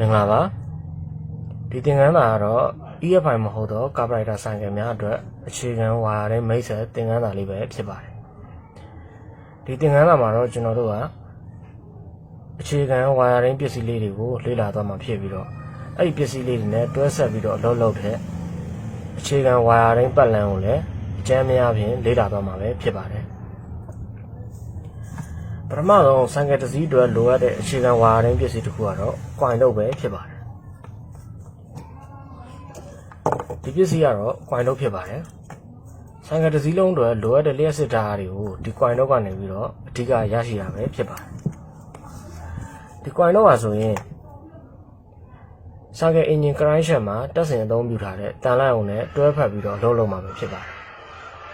မင်္ဂလာပါဒီသင်ခန်းစာကတော့ EFI မဟုတ်တော့ Carburetor ဆိုင်ကယ်များအတွက်အခြေခံဝါယာရင်းမိတ်ဆက်သင်ခန်းစာလေးပဲဖြစ်ပါတယ်ဒီသင်ခန်းစာမှာတော့ကျွန်တော်တို့ကအခြေခံဝါယာရင်းပစ္စည်းလေးတွေကိုလေ့လာသွားမှာဖြစ်ပြီးတော့အဲ့ဒီပစ္စည်းလေးတွေနဲ့တွဲဆက်ပြီးတော့အလုပ်လုပ်တဲ့အခြေခံဝါယာရင်းပတ်လမ်းကိုလည်းအကျဉ်းများဖြင့်လေ့လာသွားမှာပဲဖြစ်ပါတယ်ပထမဆုံးဆိုင်ကယ်တစ်စီးအတွက်လိုအပ်တဲ့အခြေခံဝါယာရင်းပစ္စည်းတစ်ခုကတော့ coin လုပ်ပဲဖြစ်ပါတယ်ဒီပစ္စည်းကတော့ coin လုပ်ဖြစ်ပါတယ်ဆိုင်ကယ်တစ်စီးလုံးအတွက်လိုအပ်တဲ့လျှက်စစ်ဓာတ်တွေကိုဒီ coin လုပ်ကနေပြီးတော့အဓိကရရှိတာပဲဖြစ်ပါတယ်ဒီ coin လုပ်ပါဆိုရင်ဆိုင်ကယ် engine crankshaft မှာတက်ဆင်အသုံးပြုထားတဲ့တန်လန့်အောင်နဲ့တွဲဖက်ပြီးတော့လုပ်မှာပဲဖြစ်ပါတယ်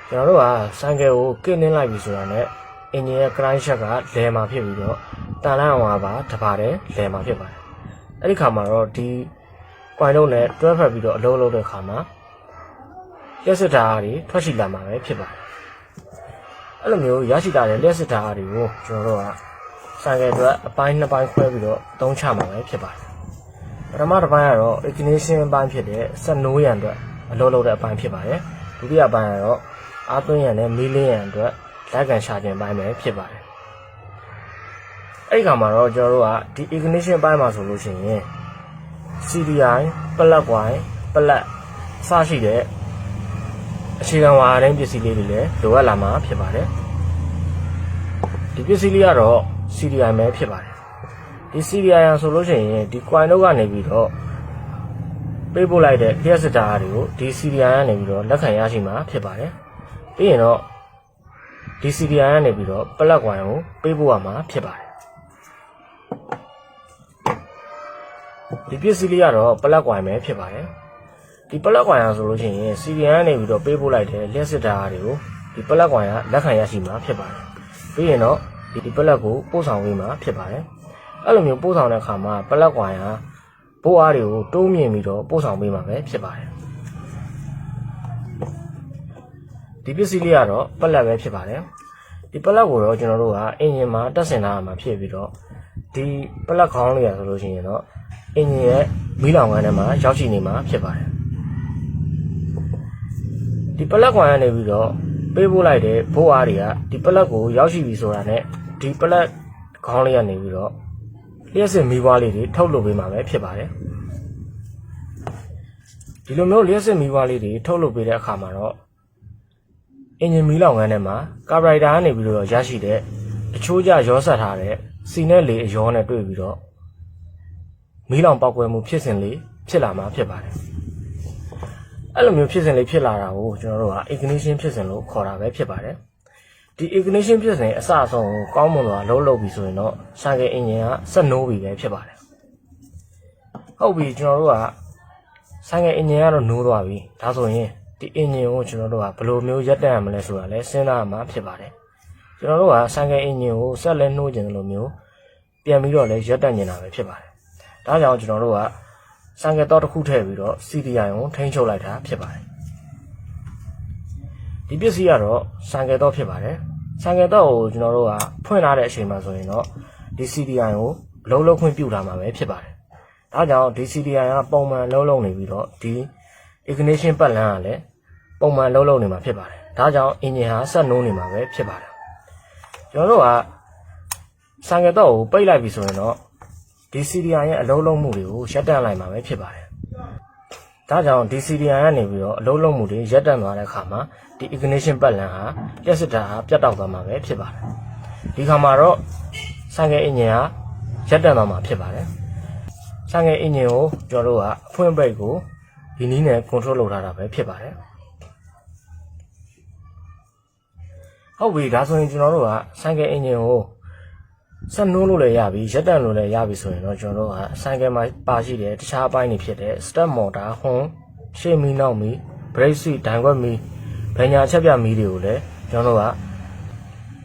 ကျွန်တော်တို့ကဆိုင်ကယ်ကိုကစ်နင်းလိုက်ပြီဆိုတာနဲ့engine ရဲ့ crankshaft ကလဲမှာဖြစ်ပြီးတော့တန်လန့်အောင်ပါတစ်ပါးတည်းလဲမှာဖြစ်ပါတယ်အဲ့ဒီခါမှာတော့ဒီ coin လုံးနဲ့တွဲဖက်ပြီးတော့အလုပ်လုပ်တဲ့ခါမှာလျှက်စစ်ဓာတ်တွေထွက်ရှိလာမှာပဲဖြစ်ပါတယ်အဲ့လိုမျိုးရရှိလာတဲ့လျှက်စစ်ဓာတ်တွေကိုကျွန်တော်တို့ကဆိုင်ကယ်အတွက်အပိုင်းနှစ်ပိုင်းခွဲပြီးတော့သုံးချမှာပဲဖြစ်ပါတယ်ပထမတစ်ပိုင်းကတော့ ignition အပိုင်းဖြစ်တဲ့စက်နိုးရန်အတွက်အလုပ်လုပ်တဲ့အပိုင်းဖြစ်ပါတယ်ဒုတိယပိုင်းကတော့အားသွင်းရန်နဲ့မီးလင်းရန်အတွက်လက်ကန်ရှာခြင်းပိုင်းပဲဖြစ်ပါတယ်အဲ့ဒီခါမှာတော့ကျွန်တော်တို့ကဒီ ignition ပိုင်းမှာဆိုလို့ရှိရင် CDI ပလက်ကွိုင်းပလက်စရှိတဲ့အခြေခံဝါယာရင်းပစ္စည်းလေးတွေလည်းလိုအပ်လာမှာဖြစ်ပါတယ်ဒီပစ္စည်းလေးကတော့ CDI ပဲဖြစ်ပါတယ်ဒီ CDI ဆိုလို့ရှိရင်ဒီ coin တို့ကနေပြီးတော့ပေးပို့လိုက်တဲ့လျှက်စစ်ဓာတ်တွေကိုဒီ CDI ကနေပြီးတော့လက်ခံရရှိမှာဖြစ်ပါတယ်ပြီးရင်တော့ဒီ CDI ကနေပြီးတော့ပလက်ကွိုင်းကိုပေးပို့ရမှာဖြစ်ပါတယ်ဒီပစ္စည်းလေးကတော့ပလက်ကွိုင်းပဲဖြစ်ပါတယ်ဒီပလက်ကွိုင်းဆိုလို့ရှိရင် CDI ကနေပြီးတော့ပေးပို့လိုက်တဲ့လျှက်စစ်ဓာတ်တွေကိုဒီပလက်ကွိုင်းကလက်ခံရရှိမှာဖြစ်ပါတယ်ပြီးရင်တော့ဒီပလက်ကိုပို့ဆောင်ပေးမှာဖြစ်ပါတယ်အဲ့လိုမျိုးပို့ဆောင်တဲ့အခါမှာပလက်ကွိုင်းဟာဘိုးအားတွေကိုတိုးမြင့်ပြီးတော့ပို့ဆောင်ပေးမှာပဲဖြစ်ပါတယ်ဒီပစ္စည်းလေးကတော့ပလက်ပဲဖြစ်ပါတယ်ဒီပလက်ကိုတော့ကျွန်တော်တို့ကအင်ဂျင်မှာတက်ဆင်ထားရမှာဖြစ်ပြီးတော့ဒီပလက်ခေါင်းလေးရဆိုလို့ရှိရင်တော့အင်ဂျင်ရဲ့မီးလောင်ခန်းထဲမှာရောက်ရှိနေမှာဖြစ်ပါတယ်ဒီပလက်ကွိုင်းကနေပြီးတော့ပေးပို့လိုက်တဲ့ဘိုးအားတွေကဒီပလက်ကိုရောက်ရှိပြီဆိုတာနဲ့ဒီပလက်ခေါင်းလေးကနေပြီးတော့လျှက်စစ်မီးပွားလေးတွေထုတ်လုပ်ပေးမှာပဲဖြစ်ပါတယ်ဒီလိုမျိုးလျှက်စစ်မီးပွားလေးတွေထုတ်လုပ်ပေးတဲ့အခါမှာတော့အင်ဂျင်မီးလောင်ခန်းထဲမှာကာဘရိုက်တာကနေပြီးတော့ရရှိတဲ့အချိုးကျရောဆက်ထားတဲ့စီနဲ့လေအရောနဲ့တွေ့ပြီးတော့မီးလောင်ပေါက်ကွဲမှုဖြစ်စဉ်လေးဖြစ်လာမှာဖြစ်ပါတယ်အဲ့လိုမျိုးဖြစ်စဉ်လေးဖြစ်လာတာကိုကျွန်တော်တို့က ignition ဖြစ်စဉ်လို့ခေါ်တာပဲဖြစ်ပါတယ်ဒီ ignition ဖြစ်စဉ်အစအဆုံးကိုကောင်းမွန်စွာလုပ်ပြီးဆိုရင်တော့ဆိုင်ကယ်အင်ဂျင်ကဆက်နိုးပြီပဲဖြစ်ပါတယ်ဟုတ်ပြီကျွန်တော်တို့ကဆိုင်ကယ်အင်ဂျင်ကတော့နိုးသွားပြီဒါဆိုရင်ဒီအင်ဂျင်ကိုကျွန်တော်တို့ကဘယ်လိုမျိုးရပ်တန့်ရမလဲဆိုတာလဲစဉ်းစားရမှာဖြစ်ပါတယ်ကျွန်တော်တို့ကဆိုင်ကယ်အင်ဂျင်ကိုဆက်လက်နှိုးခြင်းလိုမျိုးပြန်ပြီးတော့လဲရပ်တန့်နေတာပဲဖြစ်ပါတယ်ဒါကြောင့်ကျွန်တော်တို့ကဆိုင်ကယ်တော့တစ်ခုထည့်ပြီးတော့ CDI ကိုထိန်းချုပ်လိုက်တာဖြစ်ပါတယ်ဒီပစ္စည်းကတော့ဆိုင်ကယ်တော့ဖြစ်ပါတယ်ဆိုင်ကယ်တော့ကိုကျွန်တော်တို့ကဖွင့်လာတဲ့အချိန်မှာဆိုရင်တော့ဒီ CDI ကိုအလုံးလုံးခွင့်ပြုလာမှာပဲဖြစ်ပါတယ်ဒါကြောင့်ဒီ CDI ကပုံမှန်လုံးနေပြီးတော့ဒီ ignition ပတ်လမ်းကလည်းပုံမှန်လုံးနေမှာဖြစ်ပါတယ်ဒါကြောင့် engine ဟာဆက်နိုးနေမှာပဲဖြစ်ပါတယ်ကျွန်တော်တို့ကဆိုင်ကယ်တော့ကိုပိတ်လိုက်ပြီဆိုရင်တော့ဒီ CDI ရဲ့အလုံးလုံးမှုတွေကိုရပ်တန့်လိုက်မှာပဲဖြစ်ပါတယ်ဒါကြောင့်ဒီ CDI ကနေပြီးတော့အလုံးလုံးမှုတွေရပ်တန့်သွားတဲ့အခါမှာဒီ ignition ပတ်လမ်းဟာလျှက်စစ်ဓာတ်ဟာပြတ်တောက်သွားမှာပဲဖြစ်ပါတယ်ဒီခါမှာတော့ဆိုင်ကယ်အင်ဂျင်ဟာရပ်တန့်သွားမှာဖြစ်ပါတယ်ဆိုင်ကယ်အင်ဂျင်ကိုကျွန်တော်တို့ကအဖွင့်ပိတ်ကိုဒီနည်းနဲ့ control လုပ်ထားတာပဲဖြစ်ပါတယ်ဟုတ်ပြီဒါဆိုရင်ကျွန်တော်တို့ကဆိုင်ကယ်အင်ဂျင်ကိုဆက်နိုးလို့လည်းရပြီရပ်တန့်လို့လည်းရပြီဆိုရင်တော့ကျွန်တော်တို့ကဆိုင်ကယ်မှာပါရှိတဲ့တခြားအပိုင်းတွေဖြစ်တဲ့ step motor ဟွန်းရှေ့မီးနောက်မီး brake seat ဒိုင်ခွက်မီးဗညာချက်ပြမီးတွေကိုလည်းကျွန်တော်တို့က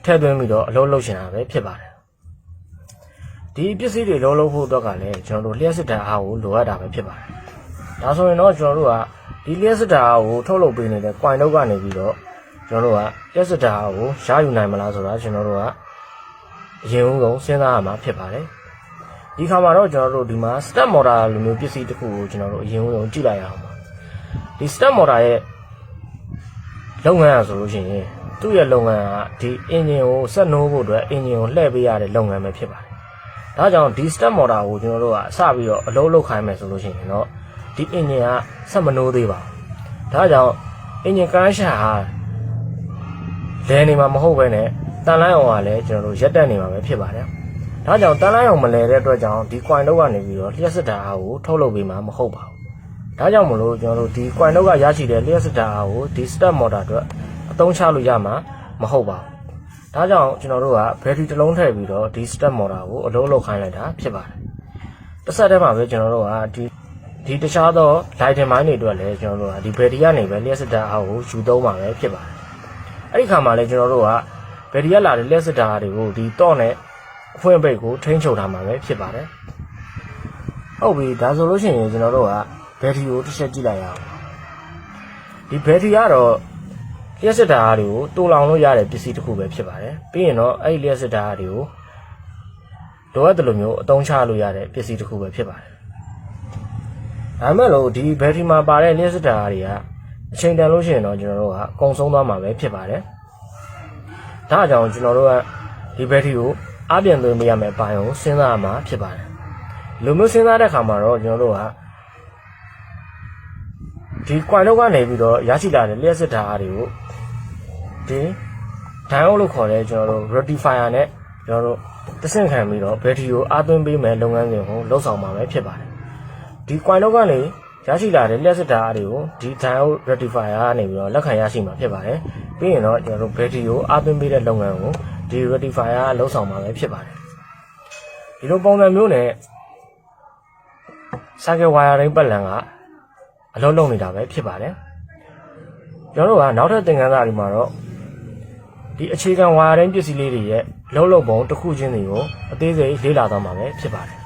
ထည့်သွင်းပြီးတော့အလုပ်လုပ်ရှင်တာပဲဖြစ်ပါတယ်ဒီပစ္စည်းတွေလုံးလုံးဖို့အတွက်ကလည်းကျွန်တော်တို့လျှက်စစ်ဓာတ်အားကိုလိုအပ်တာပဲဖြစ်ပါတယ်ဒါဆိုရင်တော့ကျွန်တော်တို့ကဒီလျှက်စစ်ဓာတ်အားကိုထုတ်လုပ်ပေးနေတဲ့ coin တို့ကနေပြီးတော့ကျွန်တော်တို့ကလျှက်စစ်ဓာတ်အားကိုရယူနိုင်မလားဆိုတာကျွန်တော်တို့ကအရင်ဆုံးစဉ်းစားရမှာဖြစ်ပါတယ် ဒီခါမှာတော့ကျွန်တော်တို့ဒီမှာ step motor လိုမျိုးပစ္စည်းတစ်ခုကိုကျွန်တော်တို့အရင်ဆုံးကြည့်လိုက်ရအောင်ပါဒီ step motor ရဲ့လုပ်ငန်းအဆိုလို့ရှိရင်သူ့ရဲ့လုပ်ငန်းကဒီ engine ကိုဆက်နှိုးဖို့အတွက် engine ကိုလှည့်ပေးရတဲ့လုပ်ငန်းပဲဖြစ်ပါတယ်ဒါကြောင့်ဒီ step motor ကိုကျွန်တော်တို့ကအစပြီးတော့အလုံးလုံးခိုင်းမယ်ဆိုလို့ရှိရင်တော့ဒီ engine ကဆက်မနှိုးသေးပါဘူးဒါကြောင့် engine connection ဟာလဲနေမှာမဟုတ်ဘဲနဲ့တန်လိုင်းအောင်ကလည်းကျွန်တော်တို့ရက်တက်နေမှာပဲဖြစ်ပါတယ်ဒါကြောင့်တန်လိုင်းအောင်မလဲတဲ့အတွက်ကြောင့်ဒီ coin တော့ကနေပြီးတော့လျှက်စစ်တာအားကိုထုတ်လုပ်ပေးမှာမဟုတ်ပါဘူးဒါကြောင့်မလို့ကျွန်တော်တို့ဒီ coin တော့ကရရှိတဲ့လျှက်စစ်တာအားကိုဒီ step motor အတွက်အသုံးချလို့ရမှာမဟုတ်ပါဘူးဒါကြောင့်ကျွန်တော်တို့က battery တစ်လုံးထည့်ပြီးတော့ဒီ step motor ကိုအလုံးလုံးခိုင်းလိုက်တာဖြစ်ပါတယ်တစ်ဆက်တည်းမှာပဲကျွန်တော်တို့ကဒီတခြားသော lighting မိုင်းတွေအတွက်လည်းကျွန်တော်တို့ကဒီ battery ကနေပဲလျှက်စစ်တာအားကိုယူသုံးမှာပဲဖြစ်ပါတယ်အဲ့ဒီခါမှာလည်းကျွန်တော်တို့က battery ရလာတဲ့လျှက်စစ်တာတွေကိုဒီတော့နဲ့အဖွင့်ပိတ်ကိုထိန်းချုပ်ထားမှာပဲဖြစ်ပါတယ်ဟုတ်ပြီဒါဆိုလို့ရှိရင်ကျွန်တော်တို့က battery ကိုတစ်ချက်ကြည့်လိုက်ရအောင်ဒီ battery ကတော့လျှက်စစ်တာတွေကိုတူလောင်လို့ရတဲ့ပစ္စည်းတစ်ခုပဲဖြစ်ပါတယ်ပြီးရင်တော့အဲ့ဒီလျှက်စစ်တာတွေကိုလိုအပ်တယ်လို့မျိုးအသုံးချလို့ရတဲ့ပစ္စည်းတစ်ခုပဲဖြစ်ပါတယ်ဒါမှမဟုတ်ဒီ battery မှာပါတဲ့လျှက်စစ်တာတွေကအချိန်တန်လို့ရှိရင်တော့ကျွန်တော်တို့ကအကုန်ဆုံးသွားမှာပဲဖြစ်ပါတယ်ဒါကြောင့်ကျွန်တော်တို့ကဒီ battery ကိုအပြင်သွင်းပေးရမယ်ပိုင်းကိုစဉ်းစားရမှာဖြစ်ပါတယ်လူမျိုးစဉ်းစားတဲ့အခါမှာတော့ကျွန်တော်တို့ကဒီ coin တော့ကနေပြီးတော့ရရှိလာတဲ့လျှက်စစ်တာတွေကိုဒီဒိုင်အိုလို့ခေါ်တဲ့ကျွန်တော်တို့ rectifier နဲ့ကျွန်တော်တို့တဆင့်ခံပြီးတော့ battery ကိုအားသွင်းပေးမယ်လုပ်ငန်းစဉ်ကိုလှုပ်ဆောင်မှာပဲဖြစ်ပါတယ်ဒီ coin တော့ကနေရရှိလာတဲ့လျှက်စစ်တာတွေကိုဒီ diode rectifier ကနေပြီးတော့လက်ခံရရှိမှာဖြစ်ပါတယ်ပြီးရင်တော့ကျွန်တော်တို့ battery ကိုအားသွင်းပေးတဲ့လုပ်ငန်းကိုဒီ rectifier ကလှုပ်ဆောင်မှာပဲဖြစ်ပါတယ်ဒီလိုပုံစံမျိုးနဲ့ circuit wiring ပတ်လည်ကအလုံးလုံးနေတာပဲဖြစ်ပါတယ်ကျွန်တော်တို့ကနောက်ထပ်သင်ခန်းစာတွေမှာတော့ဒီအခြေခံ wiring ပစ္စည်းလေးတွေရဲ့လုံးလုံးပုံတစ်ခုချင်းစီကိုအသေးစိတ်လေ့လာသွားမှာပဲဖြစ်ပါတယ်